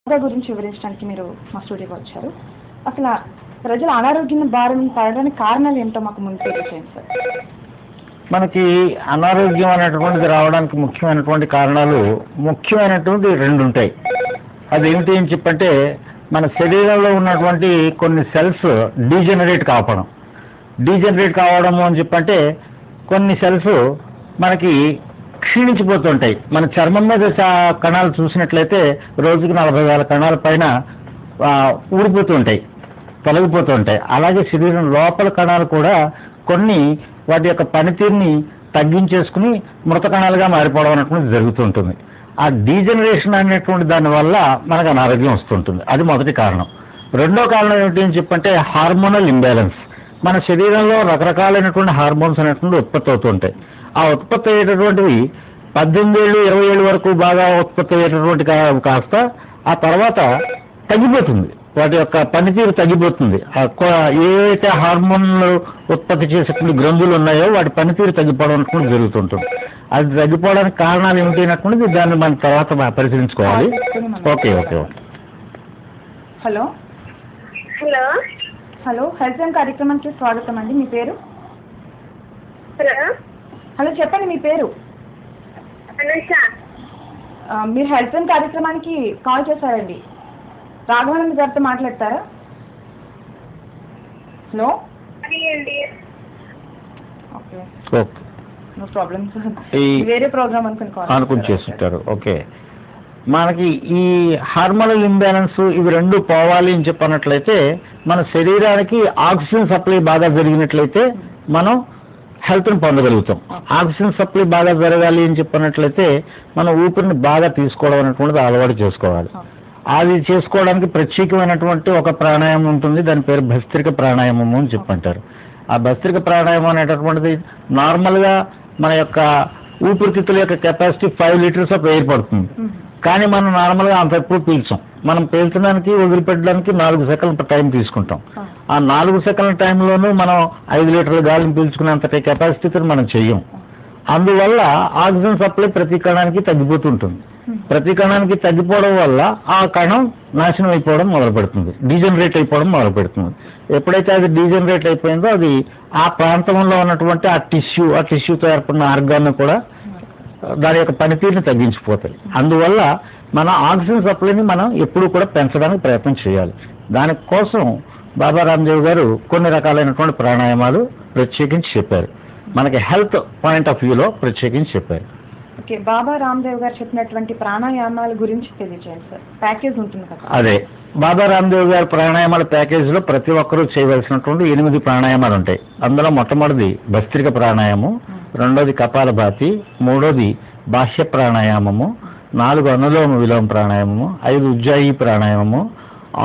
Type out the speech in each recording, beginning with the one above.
యోగా గురించి వివరించడానికి మీరు మా స్టూడియోకి వచ్చారు. అసలు ప్రజలు అనారోగ్యం బారిన పడడానికి కారణాలు ఏంటో మాకు ముందు తెలియజేయండి సార్. మనకి అనారోగ్యం అనేటువంటిది రావడానికి ముఖ్యమైనటువంటి కారణాలు ముఖ్యమైనటువంటి రెండు ఉంటాయి. అదేమిటి అని చెప్పంటే మన శరీరంలో ఉన్నటువంటి కొన్ని సెల్స్ డీజనరేట్ కావడము అని చెప్పంటే కొన్ని సెల్స్ మనకి క్షీణించిపోతుంటాయి. మన చర్మం మీద కణాలు చూసినట్లయితే రోజుకి 40,000 కణాల పైన ఊడిపోతుంటాయి, తొలగిపోతుంటాయి. అలాగే శరీరం లోపల కణాలు కూడా కొన్ని వాటి యొక్క పనితీరుని తగ్గించేసుకుని మృత కణాలుగా మారిపోవడం అనేటువంటిది జరుగుతుంటుంది. ఆ డీజనరేషన్ అనేటువంటి దానివల్ల మనకు అనారోగ్యం వస్తుంటుంది. అది మొదటి కారణం. రెండో కారణం ఏమిటి అని చెప్పంటే హార్మోనల్ ఇంబ్యాలెన్స్. మన శరీరంలో రకరకాలైనటువంటి హార్మోన్స్ అనేటువంటి ఉత్పత్తి అవుతుంటాయి. ఆ ఉత్పత్తి అయ్యేటటువంటివి 18 ఏళ్ళు 20 ఏళ్ళ వరకు బాగా ఉత్పత్తి అయ్యేటటువంటి కాస్త ఆ తర్వాత తగ్గిపోతుంది, వాటి యొక్క పనితీరు తగ్గిపోతుంది. ఏవైతే హార్మోన్లు ఉత్పత్తి చేసేటువంటి గ్రంథులు ఉన్నాయో వాటి పనితీరు తగ్గిపోవడం అనేటువంటి జరుగుతుంటుంది. అది తగ్గిపోవడానికి కారణాలు ఏమిటి అనేటువంటిది దాన్ని మనం తర్వాత పరిశీలించుకోవాలి. Okay okay okay. Hello hello hello health line కార్యక్రమానికి స్వాగతం అండి. మీ పేరు? హలో చెప్పండి, మీ పేరు? మీరు హెల్త్ లైన్ కార్యక్రమానికి కాల్ చేశారండి. రాఘవానంద్ గారితో మాట్లాడతారా? Hello okay no problem sir, వేరే ప్రోగ్రామ్ అనుకుని చేస్తుంటారు. ఓకే, మనకి ఈ హార్మోనల్ ఇంబ్యాలెన్స్ ఇవి రెండు పోవాలి అని చెప్పినట్లయితే మన శరీరానికి ఆక్సిజన్ సప్లై బాగా జరిగినట్లయితే మనం హెల్త్ని పొందగలుగుతాం. ఆక్సిజన్ సప్లై బాగా జరగాలి అని చెప్పినట్లయితే మనం ఊపిరిని బాగా తీసుకోవడం అనేటువంటిది అలవాటు చేసుకోవాలి. అది చేసుకోవడానికి ప్రత్యేకమైనటువంటి ఒక ప్రాణాయామం ఉంటుంది, దాని పేరు భస్త్రిక ప్రాణాయామము అని చెప్పంటారు. ఆ భస్త్రిక ప్రాణాయామం అనేటటువంటిది నార్మల్గా మన యొక్క ఊపిరితిత్తుల యొక్క కెపాసిటీ 5 లీటర్స్ ఆఫ్ ఎయిర్ పడుతుంది. కానీ మనం నార్మల్గా అంత ఎక్కువ పీల్చాం. మనం పీల్చడానికి వదిలిపెట్టడానికి 4 సెకండ్ల టైం తీసుకుంటాం. ఆ 4 సెకండ్ల టైంలోనూ మనం 5 లీటర్ల గాలిని పీల్చుకునేంత కెపాసిటీతో మనం చెయ్యం. అందువల్ల ఆక్సిజన్ సప్లై ప్రతి కణానికి తగ్గిపోతుంటుంది. ప్రతి కణానికి తగ్గిపోవడం వల్ల ఆ కణం నాశనం అయిపోవడం మొదలు పెడుతుంది, డీజనరేట్ అయిపోవడం మొదలు పెడుతుంది. ఎప్పుడైతే అది డీజనరేట్ అయిపోయిందో అది ఆ ప్రాంతంలో ఉన్నటువంటి ఆ టిష్యూతో ఏర్పడిన ఆర్గాన్ కూడా దాని యొక్క పనితీరుని తగ్గించిపోతాయి. అందువల్ల మన ఆక్సిజన్ సప్లైని మనం ఎప్పుడూ కూడా పెంచడానికి ప్రయత్నం చేయాలి. దానికోసం బాబా రామ్దేవ్ గారు కొన్ని రకాలైనటువంటి ప్రాణాయామాలు ప్రత్యేకించి చెప్పారు, మనకి హెల్త్ పాయింట్ ఆఫ్ వ్యూలో ప్రత్యేకించి చెప్పారు. ఓకే, బాబా రామ్దేవ్ గారు చెప్పినటువంటి ప్రాణాయామాల గురించి తెలియజేయండి సార్. ప్యాకేజ్ ఉంటుంది కదా? అదే, బాబా రామ్దేవ్ గారి ప్రాణాయామాల ప్యాకేజీలో ప్రతి ఒక్కరూ చేయవలసినటువంటి 8 ప్రాణాయామాలు ఉంటాయి. అందులో మొట్టమొదటిది భస్త్రిక ప్రాణాయామం, రెండోది కపాలభాతి, మూడోది బాహ్య ప్రాణాయామము, 4 అనులోమ విలోమ ప్రాణాయామము, 5 ఉజ్జాయి ప్రాణాయామము,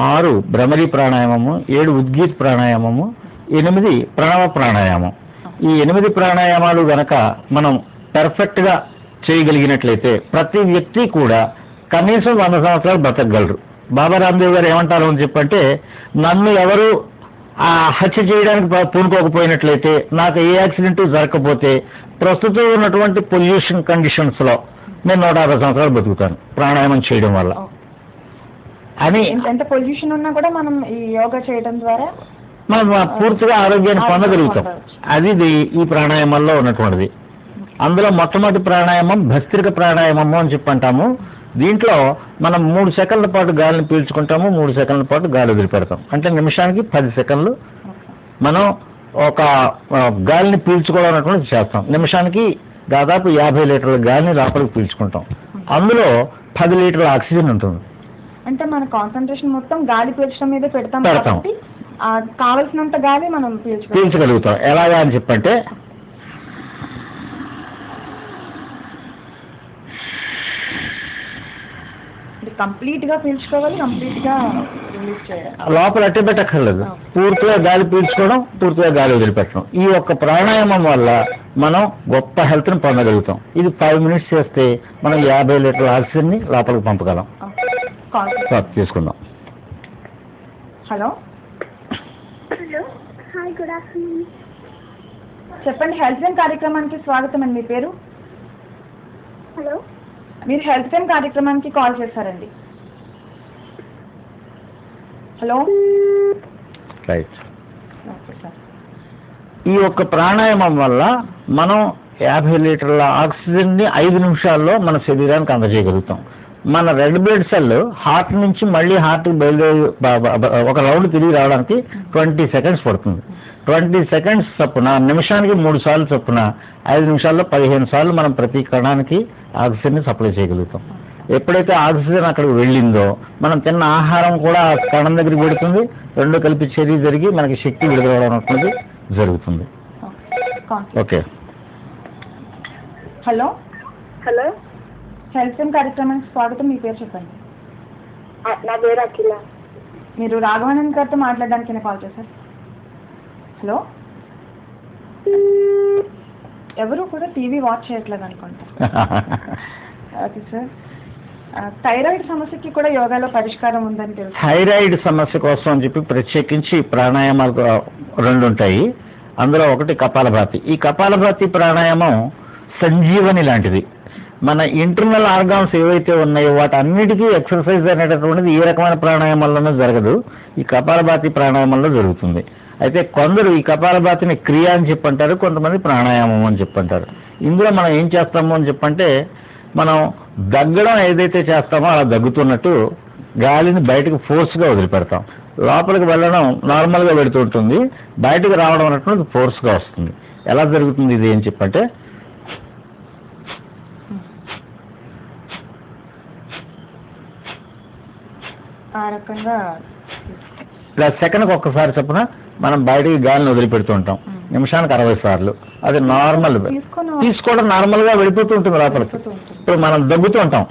6 భ్రమరి ప్రాణాయామము, 7 ఉద్గీత్ ప్రాణాయామము, 8 ప్రణవ ప్రాణాయామం. ఈ 8 ప్రాణాయామాలు గనక మనం పర్ఫెక్ట్గా చేయగలిగినట్లయితే ప్రతి వ్యక్తి కూడా కనీసం 100 సంవత్సరాలు బతకగలరు. బాబా రామ్దేవ్ గారు ఏమంటారు అని చెప్పంటే, నన్ను ఎవరు హత్య చేయడానికి పూనుకోకపోయినట్లయితే, నాకు ఏ యాక్సిడెంట్ జరగకపోతే ప్రస్తుతం ఉన్నటువంటి పొల్యూషన్ కండిషన్స్లో నేను 150 సంవత్సరాలు బతుకుతాను ప్రాణాయామం చేయడం వల్ల అని. ఎంత పొల్యూషన్ ఉన్నా కూడా మనం ఈ యోగా చేయడం ద్వారా మనం పూర్తిగా ఆరోగ్యాన్ని పొందగలుగుతాం. అది ఈ ప్రాణాయామాల్లో ఉన్నటువంటిది. అందులో మొట్టమొదటి ప్రాణాయామం భస్త్రిక ప్రాణాయామము అని చెప్పంటాము. దీంట్లో మనం 3 సెకండ్ల పాటు గాలిని పీల్చుకుంటాము, 3 సెకండ్ల పాటు గాలి వదిలిపెడతాం. అంటే నిమిషానికి 10 సెకండ్లు మనం ఒక గాలిని పీల్చుకోవడం అనేటువంటి చేస్తాం. నిమిషానికి దాదాపు 50 లీటర్ల గాలిని లోపలికి పీల్చుకుంటాం. అందులో 10 లీటర్ల ఆక్సిజన్ ఉంటుంది. అంటే మన కాన్సన్ట్రేషన్ మొత్తం గాలి పీల్చడం మీద పెడతాం కాబట్టి కావలసినంత గాలి మనం పీల్చగలుగుతాం. ఎలాగా అని చెప్పంటే, కంప్లీట్ గా పీల్చుకోవాలి, కంప్లీట్ గా రిలీజ్ చేయాలి. లోపల అట్టే పెట్టక్కర్లేదు, పూర్తిగా గాలి పీల్చుకోవడం, పూర్తిగా గాలి వదిలిపెట్టడం. ఈ ఒక్క ప్రాణాయామం వల్ల మనం గొప్ప హెల్త్ని పొందగలుగుతాం. ఇది 5 మినిట్స్ చేస్తే మనం 50 లీటర్ల ఆక్సిజన్ని లోపలికి పంపగలం. తీసుకుందాం. Hello hello hi, good afternoon. చెప్పండి, హెల్త్ లైన్ కార్యక్రమానికి స్వాగతం అండి. మీ పేరు? హలో మీరు హెల్త్ లైన్ కార్యక్రమానికి కాల్ చేశారండి. హలో. రైట్. Okay sir. ఈ యొక్క ప్రాణాయామం వల్ల మనం 50 లీటర్ల ఆక్సిజన్ని 5 నిమిషాల్లో మన శరీరానికి అందజేయగలుగుతాం. మన రెడ్ బ్లడ్ సెల్ హార్ట్ నుంచి మళ్ళీ హార్ట్కి బయలుదేరి ఒక రౌండ్ తిరిగి రావడానికి 20 సెకండ్స్ పడుతుంది. 20 సెకండ్స్ చొప్పున నిమిషానికి 3 సార్లు చొప్పున 5 నిమిషాల్లో 15 సార్లు మనం ప్రతి కణానికి ఆక్సిజన్ని సప్లై చేయగలుగుతాం. ఎప్పుడైతే ఆక్సిజన్ అక్కడికి వెళ్ళిందో మనం తిన్న ఆహారం కూడా ఆ కణం దగ్గరికి పెడుతుంది, రెండు కలిపి చర్య జరిగి మనకి శక్తి విడుదల అనేది జరుగుతుంది. Okay. Hello. Hello, health time కార్యక్రమానికి స్వాగతం. మీ పేరు చెప్పండి. నా పేరు అఖిల. మీరు రాఘవానంద్ గారితో మాట్లాడడానికి నేను కాల్ చేశాను. హలో. ఎవరు కూడా టీవీ వాచ్ చేయట్లేదు అనుకుంటా. Okay sir. థైరాయిడ్ సమస్యకి కూడా యోగాలో పరిష్కారం ఉందని తెలుసు. థైరాయిడ్ సమస్య కోసం అని చెప్పి ప్రత్యేకించి ప్రాణాయామాలు 2 ఉంటాయి. అందులో ఒకటి కపాలభాతి. ఈ కపాలభాతి ప్రాణాయామం సంజీవని లాంటిది. మన ఇంటర్నల్ ఆర్గాన్స్ ఏవైతే ఉన్నాయో వాటన్నిటికీ ఎక్సర్సైజ్ అనేటటువంటిది ఏ రకమైన ప్రాణాయామాల్లోనూ జరగదు, ఈ కపాలభాతి ప్రాణాయామంలో జరుగుతుంది. అయితే కొందరు ఈ కపాలభాతిని క్రియ అని చెప్పంటారు, కొంతమంది ప్రాణాయామం అని చెప్పంటారు. ఇందులో మనం ఏం చేస్తాము అని చెప్పంటే, మనం దగ్గడం ఏదైతే చేస్తామో అలా దగ్గుతున్నట్టు గాలిని బయటకు ఫోర్స్గా వదిలిపెడతాం. లోపలికి వెళ్ళడం నార్మల్గా పెడుతూ ఉంటుంది, బయటకు రావడం అన్నటువంటి ఫోర్స్గా వస్తుంది. ఎలా జరుగుతుంది ఇది అని చెప్పంటే, ఆ రకంగా ఇలా సెకండ్కి ఒక్కసారి చొప్పున మనం బయటికి గాలిని వదిలిపెడుతూ ఉంటాం. నిమిషానికి 60 సార్లు. అది నార్మల్ తీసుకోవడం నార్మల్గా వెళ్ళిపోతూ ఉంటుంది లోపలికి. ఇప్పుడు మనం దగ్గుతూ ఉంటాం,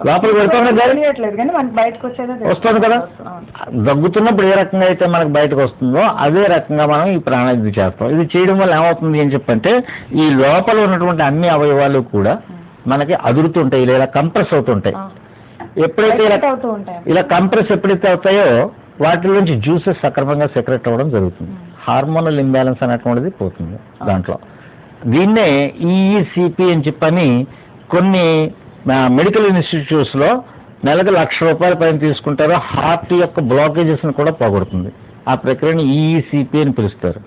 లోపలికి వెళ్తాం వస్తుంది కదా. దగ్గుతున్నప్పుడు ఏ రకంగా అయితే మనకు బయటకు వస్తుందో అదే రకంగా మనం ఈ ప్రాణాయామం చేస్తాం. ఇది చేయడం వల్ల ఏమవుతుంది అని చెప్పంటే, ఈ లోపల ఉన్నటువంటి అన్ని అవయవాలు కూడా మనకి అదురుతుంటాయి లేదా కంప్రెస్ అవుతుంటాయి. ఎప్పుడైతే ఇలా కంప్రెస్ ఎప్పుడైతే అవుతాయో వాటి నుంచి జ్యూసెస్ సక్రమంగా సెక్రెట్ అవ్వడం జరుగుతుంది. హార్మోనల్ ఇంబ్యాలెన్స్ అనేటువంటిది పోతుంది దాంట్లో. దీన్నే ఈఈసిపి అని చెప్పని కొన్ని మెడికల్ ఇన్స్టిట్యూట్స్లో నెలకు ₹1,00,000 పైన తీసుకుంటారు. హార్ట్ యొక్క బ్లాకేజెస్ని కూడా పోగొడుతుంది. ఆ ప్రక్రియని ఈఈసిపి అని పిలుస్తారు.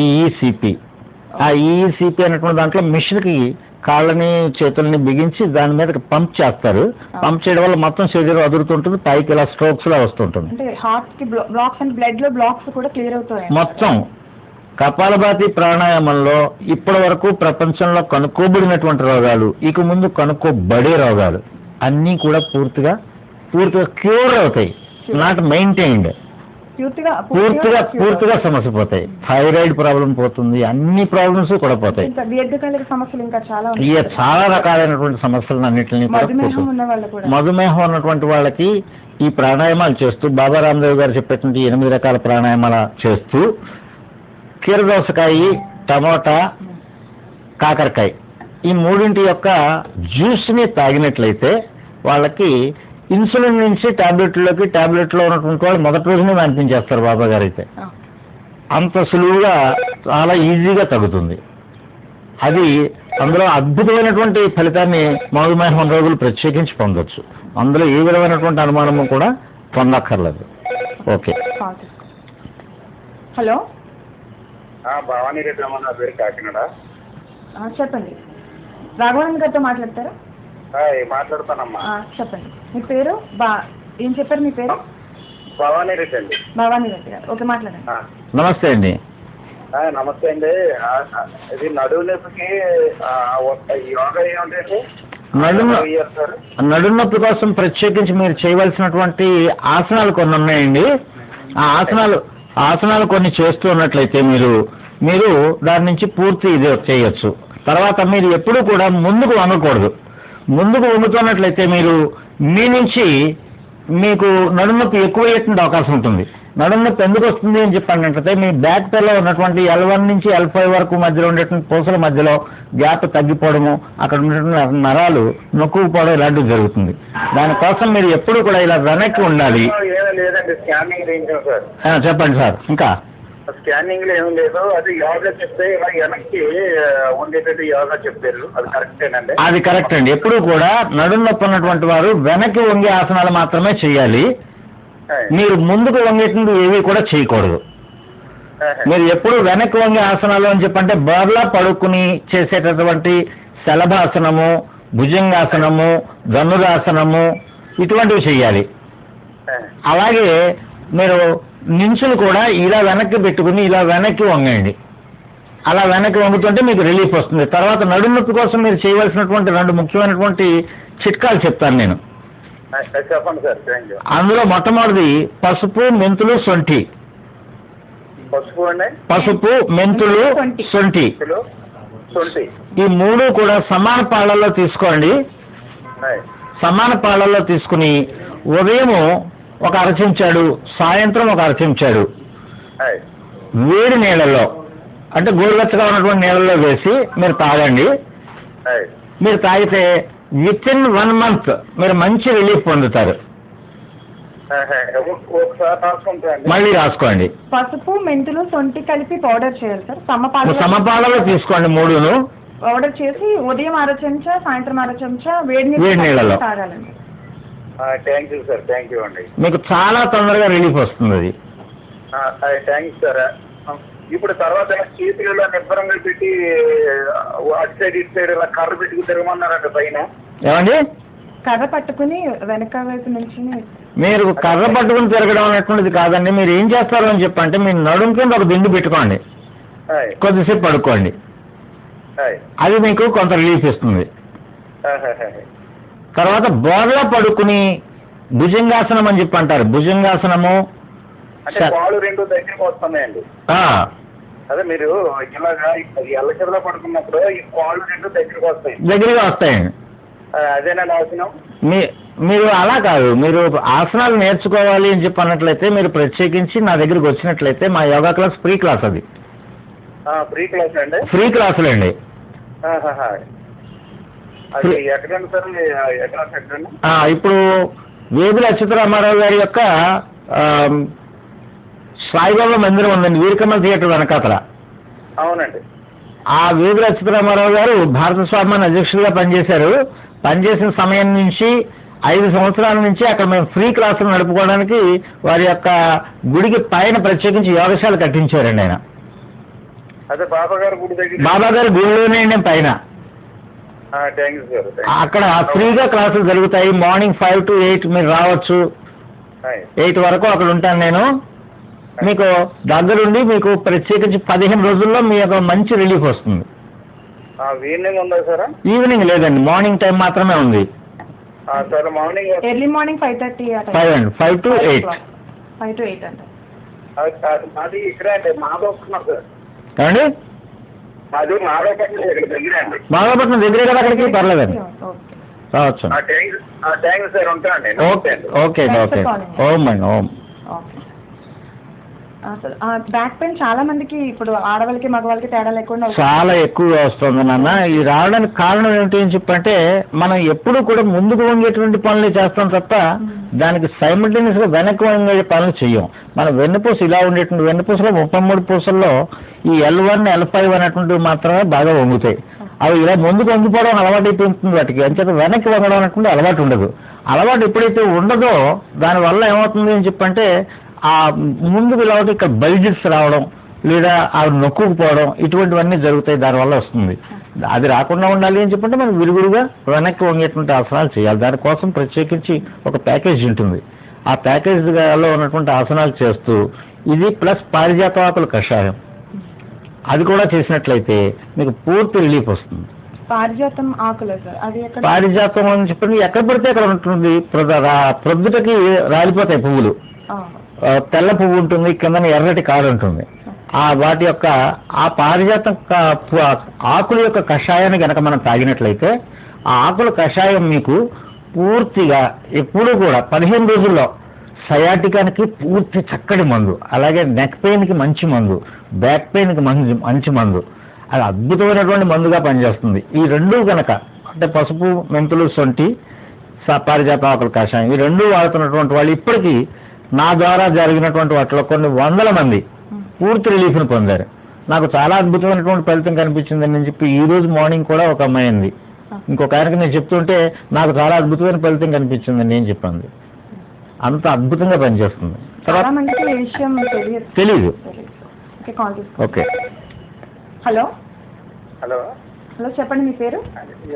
ఈఈసిపి. ఆ ఈఈసిపి అనేటువంటి దాంట్లో మిషన్కి కాళ్ళని చేతుల్ని బిగించి దాని మీద పంప్ చేస్తారు. పంప్ చేయడం వల్ల మొత్తం శరీరం అదురుతుంటుంది, పైకి ఇలా స్ట్రోక్స్ లా వస్తుంటుంది. మొత్తం కపాలభాతి ప్రాణాయామంలో ఇప్పటి వరకు ప్రపంచంలో కనుక్కోబడినటువంటి రోగాలు, ఇక ముందు కనుక్కోబడే రోగాలు అన్నీ కూడా పూర్తిగా క్యూర్ అవుతాయి. Not maintained. పూర్తిగా సమస్య పోతాయి. థైరాయిడ్ ప్రాబ్లం పోతుంది, అన్ని ప్రాబ్లమ్స్ కూడా పోతాయి. చాలా రకాలైనటువంటి సమస్యలను అన్నింటినీ మధుమేహం ఉన్నటువంటి వాళ్ళకి ఈ ప్రాణాయామాలు చేస్తూ, బాబా రామ్దేవ్ గారు చెప్పేటువంటి 8 రకాల ప్రాణాయామాలు చేస్తూ, కీరదోసకాయ, టమోటా, కాకరకాయ ఈ 3 యొక్క జ్యూస్ని తాగినట్లయితే వాళ్ళకి ఇన్సులిన్ నుంచి టాబ్లెట్లో ఉన్నటువంటి వాళ్ళు మొదటి రోజునే అనిపించేస్తారు బాబా గారు. అయితే అంత సులువుగా చాలా ఈజీగా తగ్గుతుంది. అది అందులో అద్భుతమైనటువంటి ఫలితాన్ని మధుమేహం రోగులు ప్రత్యేకించి పొందొచ్చు. అందులో ఏ విధమైనటువంటి అనుమానము కూడా పొందక్కర్లేదు. ఓకే. హలో. భవానీ రెడ్డి నా పేరు కాకినాడ. చెప్పండి. రాఘవానంద్ గారితో మాట్లాడతారా? మాట్లాడతానమ్మా. చెప్పండి. మీ పేరు ఏం చెప్పారు? మీ పేరు భవానీ రెడ్డి అండి. భవానీ రెడ్డి గారు. ఓకే, మాట్లాడండి. నమస్తే అండి. నమస్తే అండి. ఇది నడుము నొప్పికి యోగా ఏమిటండి? నడుము నొప్పి కోసం ప్రత్యేకించి మీరు చేయవలసినటువంటి ఆసనాలు కొన్ని ఉన్నాయండి. ఆ ఆసనాలు కొన్ని చేస్తూ ఉన్నట్లయితే మీరు దాని నుంచి పూర్తి ఇది చేయొచ్చు. తర్వాత మీరు ఎప్పుడూ కూడా ముందుకు వంగకూడదు. ముందుకు వంగుతున్నట్లయితే మీ నుంచి మీకు నడునొప్పి ఎక్కువయ్యేటువంటి అవకాశం ఉంటుంది. నడునొప్పి ఎందుకు వస్తుంది అని చెప్పండి, మీ బ్యాక్ పెయిన్లో ఉన్నటువంటి L1 నుంచి L5 వరకు మధ్యలో ఉండేటువంటి పూసల మధ్యలో గ్యాప్ తగ్గిపోవడము, అక్కడ ఉన్నటువంటి నరాలు నొక్కుపోవడం ఇలాంటివి జరుగుతుంది. దానికోసం మీరు ఎప్పుడు కూడా ఇలా వెనక్కి ఉండాలి. లేదండి, స్కానింగ్ చేయించాం సార్. చెప్పండి సార్. ఇంకా స్కానింగ్ లో ఏం లేదు, అది యోగా చెప్తే ఇలా వెనక్కి ఉండేటట్టు యోగా చెప్పారు, అది కరెక్టేనండి? అది కరెక్ట్ అండి. ఎప్పుడూ కూడా నడుము నొప్పి ఉన్నటువంటి వారు వెనక్కి వంగే ఆసనాలు మాత్రమే చేయాలి. మీరు ముందుకు వంగేటువంటి ఏవి కూడా చేయకూడదు. మీరు ఎప్పుడు వెనక్కి వంగే ఆసనాలు అని చెప్పంటే బోర్లా పడుకుని చేసేటటువంటి శలభాసనము, భుజంగాసనము, ధనురాసనము ఇటువంటివి చేయాలి. అలాగే మీరు నించులు కూడా ఇలా వెనక్కి పెట్టుకుని ఇలా వెనక్కి వంగండి. అలా వెనక్కి వంగుతుంటే మీకు రిలీఫ్ వస్తుంది. తర్వాత నడుము నొప్పి కోసం మీరు చేయవలసినటువంటి 2 ముఖ్యమైనటువంటి చిట్కాలు చెప్తాను నేను. చెప్పండి సార్. Thank you. అందులో మొట్టమొదటిది పసుపు, మెంతులు, సొంఠి. పసుపు అండి? పసుపు, మెంతులు, సొంఠి ఈ 3 కూడా సమాన పాళ్ళల్లో తీసుకోండి. సమాన పాళ్ళల్లో తీసుకుని ఉదయం ఒక అరచెంచాడు, సాయంత్రం ఒక అరచెంచాడు వేడి నీళ్ళలో, అంటే గోరువెచ్చగా ఉన్నటువంటి నీళ్ళలో వేసి మీరు తాగండి. మీరు తాగితే వితిన్ 1 month మీరు మంచి రిలీఫ్ పొందుతారు. మళ్ళీ రాసుకోండి. పసుపు, మెంతులు, సొంటి కలిపి పౌడర్ చేయాలి సార్. సమపాలలో తీసుకోండి 3ను. పౌడర్ చేసి ఉదయం 1/2 చెంచా, సాయంత్రం 1/2 చెంచా వేడి నీళ్ళలో తాగాలండి. Thank you sir. Thank you అండి. మీకు చాలా తొందరగా రిలీఫ్ వస్తుంది అది. Thanks sir. ఇప్పుడు తర్వాత చేతులలో నిబ్బరంగా పెట్టి అటు సైడ్ ఇటు సైడ్ ఇలా కర్ర పెట్టుకుని తిరగమన్నారంట పైన. ఏమండి? కర్ర పట్టుకుని వెనక వైపు నుంచి. మీరు కర్ర పట్టుకుని తిరగడం అనేటువంటిది కాదండి. మీరు ఏం చేస్తారు అని చెప్పంటే మీ నడుము కింద ఒక దిండు పెట్టుకోండి, కొద్దిసేపు పడుకోండి. అది మీకు కొంత రిలీఫ్ ఇస్తుంది. తర్వాత బోర్లా పడుకుని భుజంగాసనం అని చెప్పి అంటారు. భుజంగాసనము పాలు 2 దగ్గరికి వస్తున్నాయండి. అదే మీరు ఇలాగా ఎల్లచెదలో పడుకున్నప్పుడు ఈ పాలు 2 దగ్గరగా వస్తాయండి. అదేనా ఆసనం? మీరు అలా కాదు, మీరు ఆసనాలు నేర్చుకోవాలి అని చెప్పి అన్నట్లయితే మీరు ప్రత్యేకించి నా దగ్గరికి వచ్చినట్లయితే మా యోగా క్లాస్ ఫ్రీ క్లాస్. అది ఫ్రీ క్లాస్ అండి? ఫ్రీ క్లాసులండి. ఎక్కడండి సార్? ఎక్కడండి? ఇప్పుడు వేదుల అచ్యుత రామారావు గారి యొక్క సాయిబాబా మందిరం ఉందండి, వీరకమల థియేటర్ వెనకాతల. అవునండి. ఆ వేదుల అచ్యుత రామారావు గారు భారత స్వామ్యాన్ని అధ్యక్షుడిగా పనిచేశారు. పనిచేసిన సమయం నుంచి 5 సంవత్సరాల నుంచి అక్కడ మేము ఫ్రీ క్లాసులు నడుపుకోవడానికి వారి యొక్క గుడికి పైన ప్రత్యేకించి యోగశాల కట్టించారండి ఆయన. అదే బాబా గారి గుడి దగ్గర? బాబా గారి గుడిలోనే పైన. అక్కడ ఫ్రీగా క్లాసులు జరుగుతాయి. మార్నింగ్ 5 to 8 మీరు రావచ్చు. 8 వరకు అక్కడ ఉంటాను నేను. మీకు దగ్గరుండి మీకు ప్రత్యేకించి 15 రోజుల్లో మీ యొక్క మంచి రిలీఫ్ వస్తుంది. ఈవినింగ్ ఉందా సార్? ఈవినింగ్ లేదండి, మార్నింగ్ టైం మాత్రమే ఉంది. Sir morning early morning 5:30 5 to 8 అంటే అది ఇక్కడ అండి మాధవపట్నం సార్. ఏమండి? అది మాధవపట్నం దగ్గర అండి. మాధవపట్నం దగ్గరే కదా, అక్కడికి పర్లేదండి, రావచ్చు. థ్యాంక్స్ సార్, ఉంటానండి. Okay okay okay. ఓం అండి ఓం. బ్యాక్ పెయిన్ చాలా మందికి ఇప్పుడు ఆడవాళ్ళకి మగవాళ్ళకి తేడా లేకుండా చాలా ఎక్కువగా వస్తుంది నాన్న. ఇది రావడానికి కారణం ఏమిటి అని చెప్పంటే మనం ఎప్పుడు కూడా ముందుకు వంగేటువంటి పనులు చేస్తాం తప్ప దానికి సైమల్టేనియస్ గా వెనక్కి వంగే పనులు చెయ్యం. మన వెన్నుపూస ఇలా ఉండేటువంటి వెన్నుపూసలో 33 పూసల్లో ఈ L1, L5 అనేటువంటివి మాత్రమే బాగా వంగుతాయి. అవి ఇలా ముందుకు వంగిపోవడం అలవాటు అయిపోతుంది వాటికి. అంచేత వెనక్కి వంగడం అనేటువంటి అలవాటు ఉండదు. అలవాటు ఎప్పుడైతే ఉండదో దానివల్ల ఏమవుతుంది అని చెప్పంటే ఆ ముందుకు ఇలా ఇక్కడ బల్జెస్ రావడం లేదా అవి నొక్కుకుపోవడం ఇటువంటివన్నీ జరుగుతాయి, దానివల్ల వస్తుంది. అది రాకుండా ఉండాలి అని చెప్పంటే మనం విరుగుడుగా వెనక్కి వంగేటువంటి ఆసనాలు చేయాలి. దానికోసం ప్రత్యేకించి ఒక ప్యాకేజ్ ఉంటుంది. ఆ ప్యాకేజ్లో ఉన్నటువంటి ఆసనాలు చేస్తూ ఇది ప్లస్ పారిజాతాకుల కషాయం అది కూడా చేసినట్లయితే మీకు పూర్తి రిలీఫ్ వస్తుంది. పారిజాతం ఆకులు సార్, అది పారిజాతం అని చెప్పి ఎక్కడ పడితే అక్కడ ఉంటుంది. ప్రొద్దుటకి రాలిపోతాయి పువ్వులు. తెల్ల పువ్వు ఉంటుంది, కింద ఎర్రటి కాడు ఉంటుంది. వాటి యొక్క ఆ పారిజాతం ఆకుల యొక్క కషాయాన్ని కనుక మనం తాగినట్లయితే ఆ ఆకుల కషాయం మీకు పూర్తిగా ఎప్పుడూ కూడా 15 రోజుల్లో సయాటికానికి పూర్తి చక్కటి మందు, అలాగే నెక్ పెయిన్కి మంచి మందు, బ్యాక్ పెయిన్కి మంచి మందు, అది అద్భుతమైనటువంటి మందుగా పనిచేస్తుంది. ఈ రెండూ కనుక అంటే పసుపు, మెంతులు, సొంటి, పారిజాత ఆకుల కషాయం ఈ రెండూ వాడుతున్నటువంటి వాళ్ళు ఇప్పటికీ నా ద్వారా జరిగినటువంటి వాటిలో కొన్ని 100 మంది పూర్తి రిలీఫ్ని పొందారు. నాకు చాలా అద్భుతమైనటువంటి ఫలితం కనిపించిందని నేను చెప్పి ఈ రోజు మార్నింగ్ కూడా ఒక అమ్మాయి ఉంది. ఇంకొక ఆయనకి నేను చెప్తుంటే నాకు చాలా అద్భుతమైన ఫలితం కనిపించిందని నేను చెప్పాను. అంత అద్భుతంగా పనిచేస్తుంది. చాలా మందికి ఈ విషయం తెలీదు. ఓకే. హలో హలో హలో చెప్పండి మీ పేరు?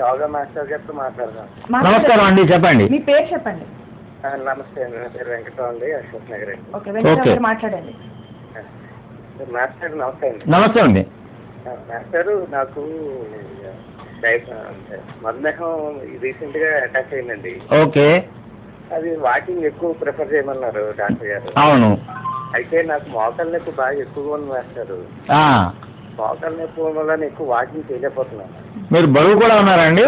యోగా మాస్టర్ గారితో మాట్లాడదాం. నమస్కారం అండి, చెప్పండి. మీ పేరు చెప్పండి. నమస్తే అండి, నా పేరు వెంకటరావు అండి, అశోక్ నగర్ అండి. ఓకే వెంకటరావు గారు మాట్లాడండి. మాస్టర్ నమస్తే అండి. నమస్తే అండి. మాస్టర్ నాకు మధుమేహం రీసెంట్ గా అటాక్ అయిందండి. ఓకే. అది వాకింగ్ ఎక్కువ ప్రిఫర్ చేయమన్నారు డాక్టర్ గారు. అవును. అయితే నాకు మోకాళ్ళ నొప్పి బాగా ఎక్కువగా ఉంది మాస్టర్. మోకాళ్ళ నొప్పి వల్ల ఎక్కువ వాకింగ్ చేయలేకపోతున్నాను. మీరు బరువు కూడా ఉన్నారండి?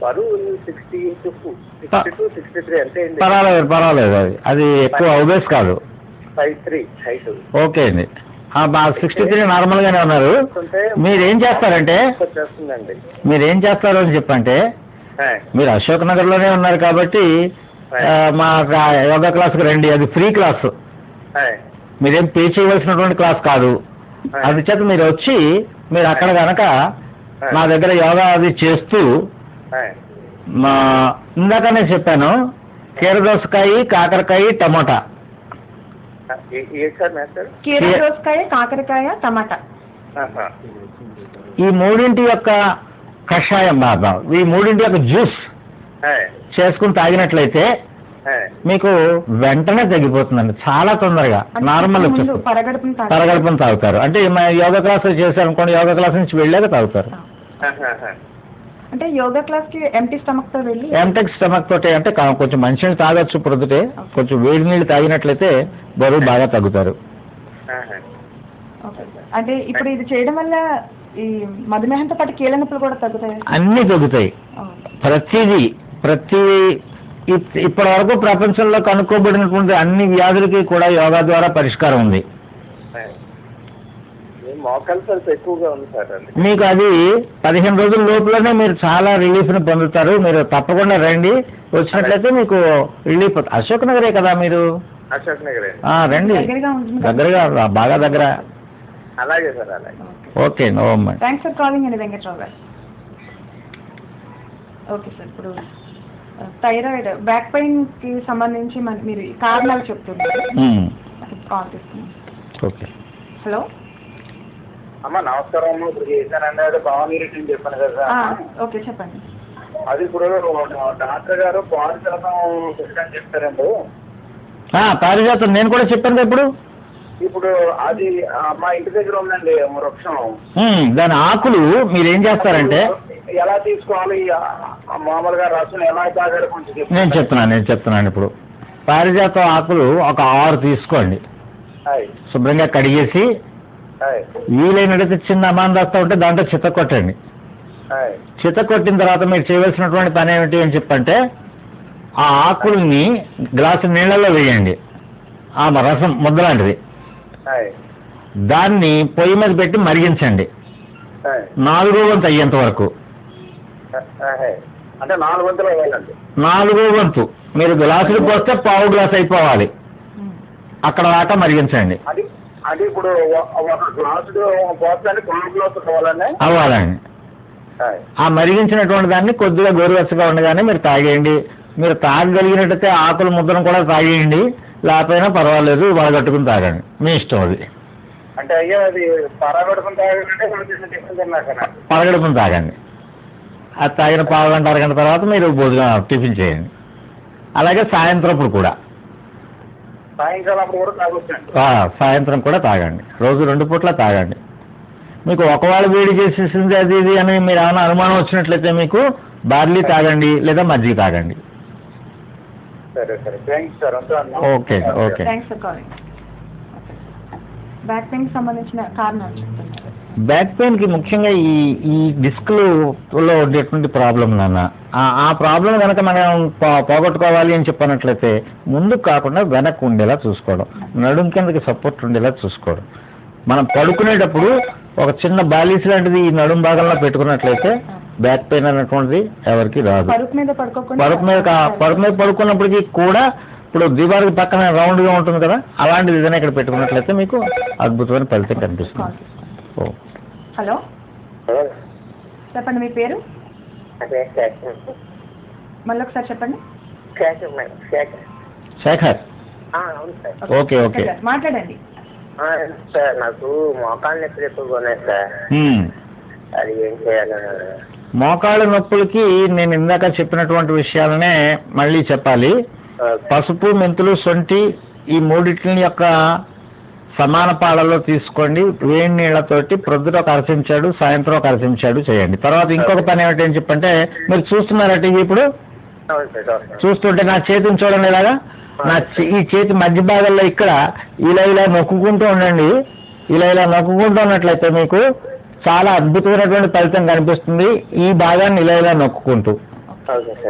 బరువు 60 to 63 అంతే అండి. పర్వాలేదు. అది ఎక్కువ అవుబేస్ కాదు. 5'3" హైట్. ఓకే అండి. 63 నార్మల్ గానే ఉన్నారు. మీరేం చేస్తారంటే అని చెప్పంటే మీరు అశోక్ నగర్ లోనే ఉన్నారు కాబట్టి మా యోగా క్లాస్కి రండి. అది ఫ్రీ క్లాస్, మీరేం పే చేయవలసినటువంటి క్లాస్ కాదు. అందుచేత మీరు వచ్చి మీరు అక్కడ కనుక నా దగ్గర యోగా అది చేస్తూ ఇందాకనే చెప్పాను కీరదోసకాయ, కాకరకాయ, టమోటా. కీరదోసకాయ, కాకరకాయ, టమాటా ఈ మూడింటి యొక్క కషాయం బాగా, ఈ మూడింటి యొక్క జ్యూస్ చేసుకుని తాగినట్లయితే మీకు వెంటనే తగ్గిపోతుందండి, చాలా తొందరగా నార్మల్ వచ్చేస్తుంది. పరగడుపుని తాగుతారు అంటే యోగా క్లాస్ చేశారనుకోండి, యోగా క్లాస్ నుంచి వెళ్ళాక తాగుతారు. అంటే యోగా క్లాస్ కి ఎంటీ స్టమక్ తో వెళ్ళి ఎంటీ స్టమక్ తోటి అంటే కొంచెం మంచినీళ్ళు తాగొచ్చు ప్రొద్దుటే, కొంచెం వేడి నీళ్ళు తాగినట్లయితే బరువు బాగా తగ్గుతారు. అంటే ఇప్పుడు ఇది చేయడం వల్ల ఈ మధుమేహంతో పాటు కీళ్ళ నొప్పులు కూడా తగ్గుతాయి? అన్ని తగ్గుతాయి. ప్రతి ఇప్పటి వరకు ప్రపంచంలో కనుక్కోబడినటువంటి అన్ని వ్యాధులకి కూడా యోగా ద్వారా పరిష్కారం ఉంది. మీకు అది 15 రోజుల లోపలనే మీరు చాలా రిలీఫ్ ని పొందుతారు. మీరు తప్పకుండా రండి, వచ్చినట్లయితే మీకు రిలీఫ్. అశోక్ నగరే కదా మీరు? అశోక్ నగరే రండి, దగ్గరగా, బాగా దగ్గర. అలాగే సార్, అలాగే. ఓకే, నో అమ్మాయి. థ్యాంక్స్ ఫర్ కాలింగ్ అండి వెంకటరావు గారు. ఓకే సార్, ఇప్పుడు థైరాయిడ్, బ్యాక్ పెయిన్ కి సంబంధించి మీరు కారణాలు చెప్తున్నారు. కాల్ తీసుకున్నాం. ఓకే. హలో అమ్మా నమస్కారం అమ్మా. ఇప్పుడు చేశానండి, అదే భావనీరెడ్డి అని చెప్పాను కదా. ఓకే చెప్పండి. అది ఇప్పుడు డాక్టర్ గారు పారిజాతం అని చెప్తారండి. పారిజాతం నేను కూడా చెప్పాను ఇప్పుడు. ఇప్పుడు అది మా ఇంటి దగ్గర ఉందండి వృక్షం. దాని ఆకులు మీరు ఏం చేస్తారంటే ఎలా తీసుకోవాలి, మామూలుగా రసం ఎలా తాగాలి కొంచెం నేను చెప్తున్నాను. ఇప్పుడు పారిజాతం ఆకులు ఒక 6 తీసుకోండి, శుభ్రంగా కడిగేసి వీలైనట్టయితే చిన్న అమాందాస్తా ఉంటే దాంట్లో చిత్త కొట్టండి. చిత్త కొట్టిన తర్వాత మీరు చేయవలసినటువంటి పని ఏమిటి అని చెప్పంటే ఆ ఆకుల్ని గ్లాసు నీళ్ళలో వేయండి, ఆ రసం ముద్దలాంటిది. దాన్ని పొయ్యి మీద పెట్టి మరిగించండి 4వ వంతు అయ్యేంత వరకు. అంటే 4 వంతులు వేయాలండి. 4వ వంతు మీరు గ్లాసులు పోస్తే పావు గ్లాస్ అయిపోవాలి, అక్కడ దాకా మరిగించండి. అది ఇప్పుడు ఒక గ్లాసు పోస్తే పావు గ్లాసు అవ్వాలండి. ఆ మరిగించినటువంటి దాన్ని కొద్దిగా గోరువెచ్చగా ఉండగానే మీరు తాగేయండి. మీరు తాగగలిగినట్టయితే ఆకుల ముద్దను కూడా తాగేయండి, లేకపోయినా పర్వాలేదు, వడగట్టుకుని తాగండి, మీ ఇష్టం. అది అంటే అయ్యా అది పరగడుపుని తాగండి. పరగడుపుని తాగండి. అది తాగిన పావు గంట, అరగంట తర్వాత మీరు భోజనం టిఫిన్ చేయండి. అలాగే సాయంత్రం కూడా సాయంత్రం కూడా తాగండి. రోజు 2 పూట్ల తాగండి. మీకు ఒకవేళ వేడి చేసేసింది అది ఇది అని మీరు ఏమైనా అనుమానం వచ్చినట్లయితే మీకు బార్లీ తాగండి లేదా మజ్జిగ తాగండి. ఓకే. బ్యాక్ పెయిన్ సంబంధించిన కారణాలు చెప్తున్నారు. బ్యాక్ పెయిన్ కి ముఖ్యంగా ఈ డిస్క్లో ఉండేటువంటి ప్రాబ్లం నాన్న. ఆ ప్రాబ్లం కనుక మనం పోగొట్టుకోవాలి అని చెప్పినట్లయితే ముందుకు కాకుండా వెనక్కి ఉండేలా చూసుకోవడం, నడుం కిందకి సపోర్ట్ ఉండేలా చూసుకోవడం. మనం పడుకునేటప్పుడు ఒక చిన్న బాలీస్ లాంటిది ఈ నడుం భాగంలో పెట్టుకున్నట్లయితే బ్యాక్ పెయిన్ అనేటువంటిది ఎవరికి రాదు. పరుపు మీద పడుకున్నప్పటికీ కూడా ఇప్పుడు దీపావళికి పక్కన రౌండ్గా ఉంటుంది కదా, అలాంటిది ఏదైనా ఇక్కడ పెట్టుకున్నట్లయితే మీకు అద్భుతమైన ఫలితం కనిపిస్తుంది. ఓ హలో, చెప్పండి మీ పేరు? మళ్ళీ ఒకసారి చెప్పండి. శేఖర్. అవును సార్. ఓకే ఓకే మాట్లాడండి. సార్ నాకు మోకాళ్ళ నొప్పులు ఎక్కువగా ఉన్నాయి సార్, అది ఏం చేయాలని. మోకాళ్ళ నొప్పులకి నేను ఇందాక చెప్పినటువంటి విషయాలనే మళ్ళీ చెప్పాలి. పసుపు, మెంతులు, సొంటి ఈ మూడింటిని యొక్క సమాన పాలలో తీసుకోండి. వేడి నీళ్లతోటి ప్రొద్దున ఒక అరచించాడు, సాయంత్రం ఒక అరచించాడు చేయండి. తర్వాత ఇంకొక పని ఏమిటని చెప్పంటే, మీరు చూస్తున్నారా టీవీ ఇప్పుడు? చూస్తుంటే నా చేతిని చూడండి ఇలాగా, ఈ చేతి మధ్య భాగంలో ఇక్కడ ఇలా నొక్కుంటూ ఉండండి. ఇలా నొక్కుంటూ ఉన్నట్లయితే మీకు చాలా అద్భుతమైనటువంటి ఫలితం కనిపిస్తుంది. ఈ భాగాన్ని ఇలా నొక్కుంటూ,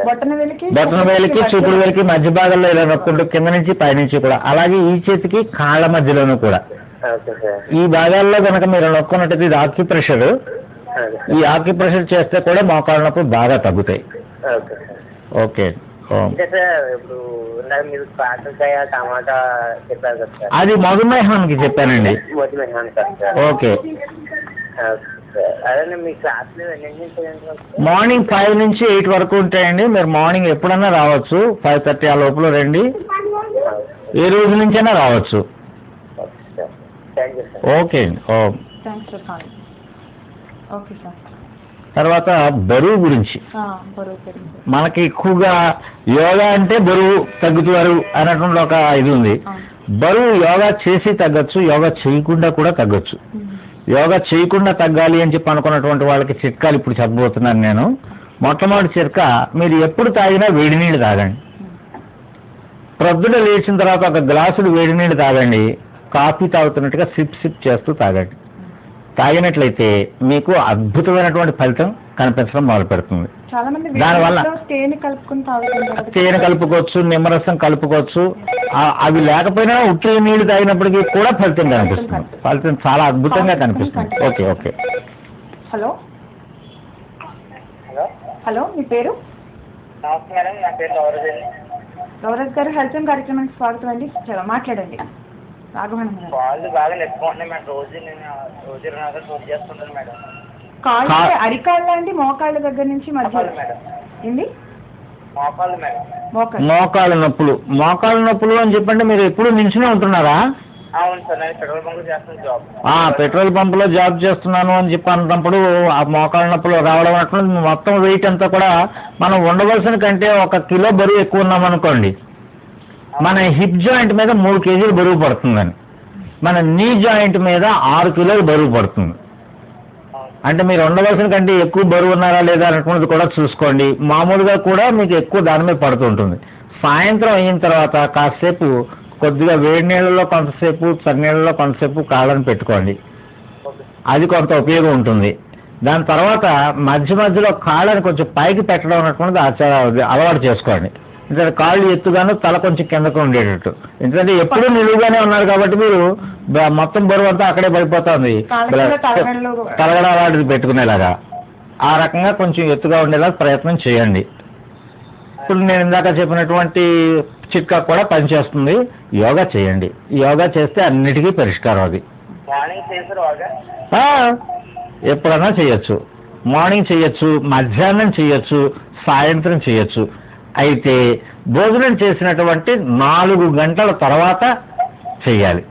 బొట్టన వేలికి చూపుడు వేలికి మధ్య భాగంలో ఇలా నొక్కుంటూ కింద నుంచి పైనుంచి కూడా, అలాగే ఈ చేతికి కాళ్ళ మధ్యలోనూ కూడా ఈ భాగాల్లో కనుక మీరు నొక్కున్నట్టయితే ఇది ఆక్యుప్రెషర్. ఈ ఆక్యుప్రెషర్ చేస్తే కూడా మోకాళ్ళ నొప్పులు బాగా తగ్గుతాయి. ఓకే. టమాటా చెప్పారు కదా సార్, అది మధుమేహానికి చెప్పానండి. ఓకే. అదే మీ క్లాస్లో మార్నింగ్ 5 నుంచి 8 వరకు ఉంటాయండి. మీరు మార్నింగ్ ఎప్పుడన్నా రావచ్చు. 5:30 ఆ లోపల రండి. ఏ రోజు నుంచైనా రావచ్చు. ఓకే అండి. Okay sir. తర్వాత బరువు గురించి, మనకి ఎక్కువగా యోగా అంటే బరువు తగ్గుతారు అన్నటువంటి ఒక ఇది ఉంది. బరువు యోగా చేసి తగ్గచ్చు, యోగా చేయకుండా కూడా తగ్గచ్చు. యోగా చేయకుండా తగ్గాలి అని చెప్పి అనుకున్నటువంటి వాళ్ళకి చిట్కాలు ఇప్పుడు చెప్పబోతున్నాను నేను. మొట్టమొదటి చిట్కా, మీరు ఎప్పుడు తాగినా వేడి నీళ్ళు తాగండి. ప్రొద్దున లేచిన తర్వాత ఒక గ్లాసుడు వేడి నీళ్ళు తాగండి. కాఫీ తాగుతున్నట్టుగా సిప్ చేస్తూ తాగండి. తాగినట్లయితే మీకు అద్భుతమైనటువంటి ఫలితం కనిపించడం మొదలు పెడుతుంది. దానివల్ల తేనె కలుపుకోవచ్చు, నిమ్మరసం కలుపుకోవచ్చు. అవి లేకపోయినా ఉట్టి నీళ్లు తాగినప్పటికీ కూడా ఫలితం కనిపిస్తుంది. ఫలితం చాలా అద్భుతంగా కనిపిస్తుంది. Okay okay. హలో హలో, మీ పేరు? మేడం, నా పేరు గౌరవ్ గారు. హెల్త్ కార్యక్రమానికి స్వాగతం అండి. మాట్లాడండి. కాళ్ళు బాగా నెప్పుకుంటున్నాయి మేడం. రోజు చేస్తుంటాను మేడం. కాళ్ళు అరికాళ్ళ అండి, మోకాళ్ళ దగ్గర నుంచి మధ్య మేడం. ఏంది? మోకాళ్ళు మేడం. మోకాళ్ళ నొప్పులు అని చెప్పండి. మీరు ఎప్పుడు నిల్చునే ఉంటున్నారా? అవును సార్, నేను పెట్రోల్ బంక్ చేస్తున్నాను జాబ్. పెట్రోల్ పంపులో జాబ్ చేస్తున్నాను అని చెప్పి అన్నప్పుడు ఆ మోకాళ్ళ నొప్పులు రావడం అన్నట్లు మొత్తం వెయిట్ అంతా కూడా మనం ఉండవలసిన కంటే 1 కిలో బరువు ఎక్కువ ఉన్నాం అనుకోండి, మన హిప్ జాయింట్ మీద 3 కేజీలు బరువు పడుతుందని, మన నీ జాయింట్ మీద 6 కిలోలు బరువు పడుతుంది. అంటే మీరు ఉండవలసిన కంటే ఎక్కువ బరువు ఉన్నారా లేదా అనుకున్నది కూడా చూసుకోండి. మామూలుగా కూడా మీకు ఎక్కువ దాని మీద పడుతుంటుంది. సాయంత్రం అయిన తర్వాత కాసేపు కొద్దిగా వేడి నీళ్ళలో కొంతసేపు, చన్నీళ్ళలో కొంతసేపు కాళ్ళని పెట్టుకోండి. అది కొంత ఉపయోగం ఉంటుంది. దాని తర్వాత మధ్యలో కాళ్ళని కొంచెం పైకి పెట్టడం అన్నటువంటిది అలవాటు చేసుకోండి. ఎందుకంటే కాళ్ళు ఎత్తుగాను, తల కొంచెం కిందకు ఉండేటట్టు. ఎందుకంటే ఎప్పుడూ నిలువుగానే ఉన్నారు కాబట్టి మీరు మొత్తం బరువు అంతా అక్కడే పడిపోతుంది. తలగడ అలాంటిది పెట్టుకునేలాగా ఆ రకంగా కొంచెం ఎత్తుగా ఉండేలా ప్రయత్నం చేయండి. ఇప్పుడు నేను ఇందాక చెప్పినటువంటి చిట్కా కూడా పనిచేస్తుంది. యోగా చేయండి. యోగా చేస్తే అన్నిటికీ పరిష్కారం అది. ఎప్పుడన్నా చేయొచ్చు. మార్నింగ్ చేయొచ్చు, మధ్యాహ్నం చేయొచ్చు, సాయంత్రం చేయొచ్చు. అయితే భోజనం చేసినటువంటి 4 గంటల తర్వాత చేయాలి.